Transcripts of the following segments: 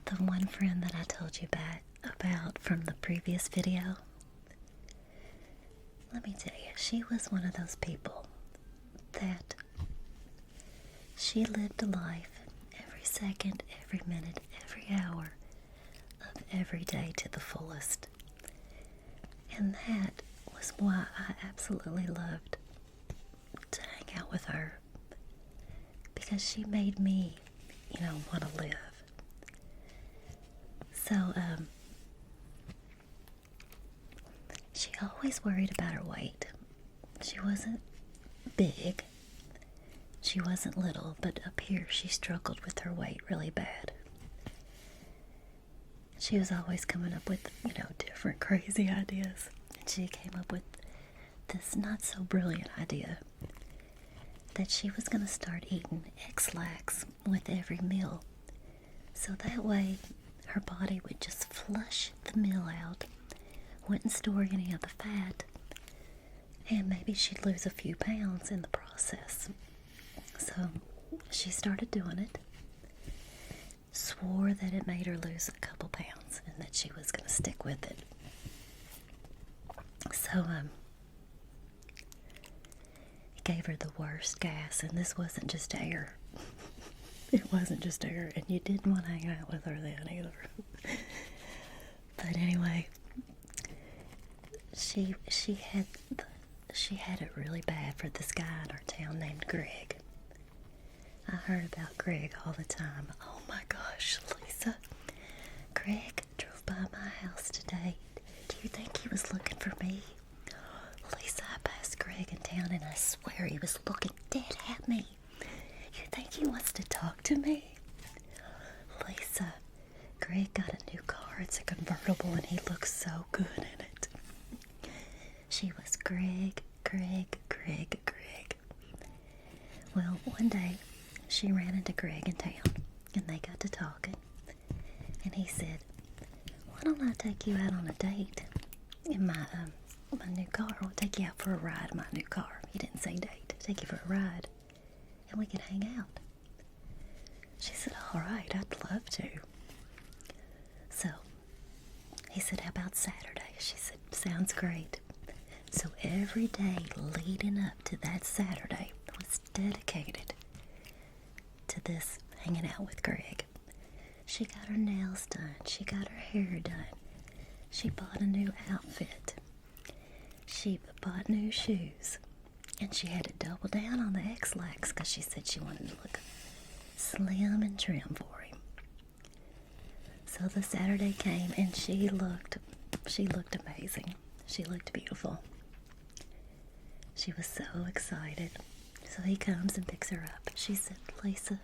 the one friend that I told you about from the previous video, let me tell you, she was one of those people that she lived a life every second, every minute, every hour of every day to the fullest. And that was why I absolutely loved to hang out with her, because she made me, want to live. So, she always worried about her weight. She wasn't big. She wasn't little, but up here she struggled with her weight really bad. She was always coming up with, different crazy ideas. And she came up with this not so brilliant idea that she was going to start eating X-Lax with every meal. So that way her body would just flush the meal out, wouldn't store any of the fat, and maybe she'd lose a few pounds in the process. So she started doing it, swore that it made her lose a couple pounds and that she was going to stick with it. So, it gave her the worst gas, and this wasn't just air. It wasn't just air, and you didn't want to hang out with her then either. But anyway, she had it really bad for this guy in our town named Greg. I heard about Greg all the time. Oh my gosh, Lisa. Greg drove by my house today. Do you think he was looking for me? Lisa, I passed Greg in town and I swear he was looking dead at me. You think he wants to talk to me? Lisa, Greg got a new car. It's a convertible and he looks so good in it. She was Greg. Well, one day she ran into Greg in town and they got to talking. And he said, why don't I take you out on a date in my new car? I'll take you out for a ride in my new car. He didn't say date. Take you for a ride. And we could hang out. She said, all right, I'd love to. So he said, how about Saturday? She said, sounds great. So every day leading up to that Saturday was dedicated to this hanging out with Greg. She got her nails done. She got her hair done. She bought a new outfit. She bought new shoes. And she had to double down on the X-Lax because she said she wanted to look slim and trim for him. So the Saturday came and she looked amazing. She looked beautiful. She was so excited. So he comes and picks her up. She said, Lisa,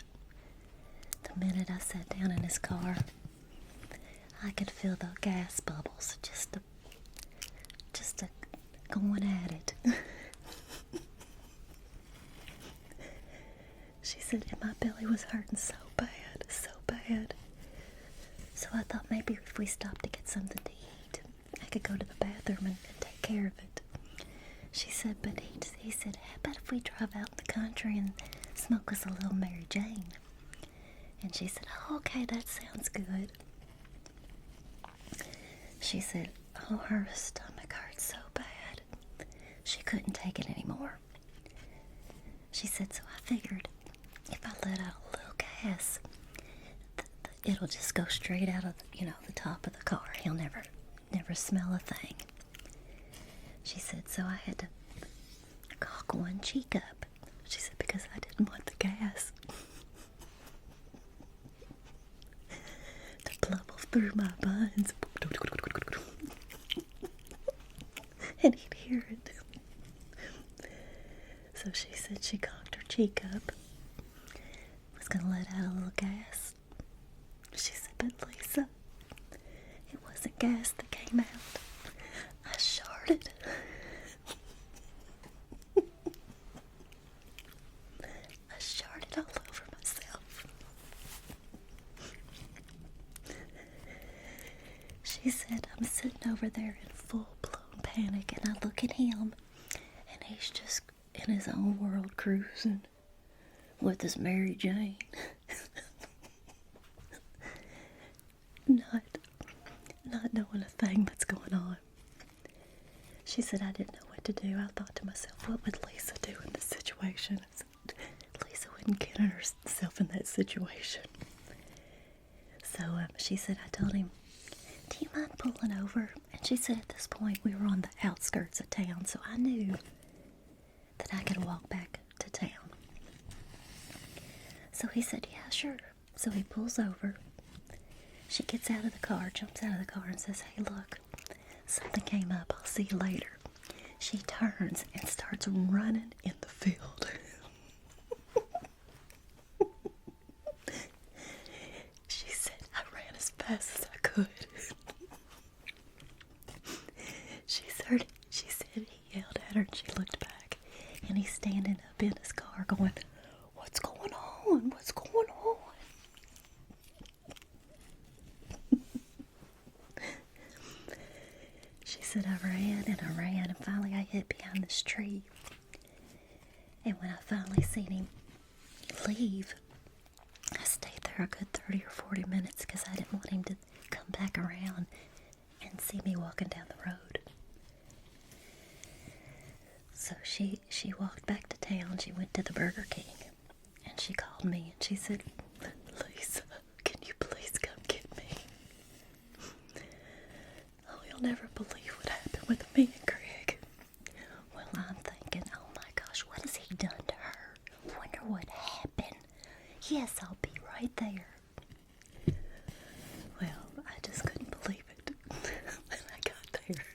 the minute I sat down in his car, I could feel the gas bubbles just going at it. She said, and my belly was hurting so bad. So I thought maybe if we stopped to get something to eat, I could go to the bathroom and take care of it. She said, but he said, how about if we drive out in the country and smoke us a little Mary Jane? And she said, oh, okay, that sounds good. She said, oh, her stomach hurt so bad. She couldn't take it anymore. She said, so I figured if I let out a little gas, it'll just go straight out of, the top of the car. He'll never smell a thing. She said, so I had to cock one cheek up. She said, because I didn't want the gas to bubble through my buns. And he'd hear it. So she said she cocked her cheek up, was going to let out a little gas. She said, but Lisa, it wasn't gas that came out. I sharted. I sharted all over myself. She said, I'm sitting over there in full-blown panic, and I look at him, and he's just in his own world cruising with his Mary Jane. She said, I didn't know what to do. I thought to myself, what would Lisa do in this situation? I said, Lisa wouldn't get herself in that situation. So she said, I told him, do you mind pulling over? And she said at this point we were on the outskirts of town, so I knew that I could walk back to town. So he said, yeah, sure. So he pulls over. She gets out of the car, jumps out of the car and says, hey, look, something came up. I'll see you later. She turns and starts running in the field. She said, I ran as fast as I could. She said he yelled at her and she looked back. And he's standing up in his car going, what's going on? What's going on? She said, I ran and finally I hid behind this tree. And when I finally seen him leave, I stayed there a good 30 or 40 minutes because I didn't want him to come back around and see me walking down the road. So she walked back to town. She went to the Burger King and she called me and she said, Lisa, can you please come get me? Oh, you'll never believe what happened with me and Greg. Well, I'm thinking, oh my gosh, what has he done to her? Wonder what happened. Yes, I'll be right there. Well, I just couldn't believe it when I got there.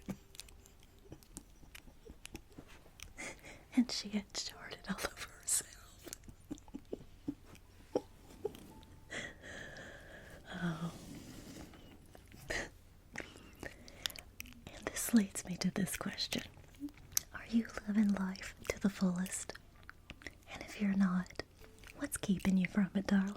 And she had charted all over herself. Oh. And this leads me to this question. Are you living life to the fullest? And if you're not, what's keeping you from it, darling?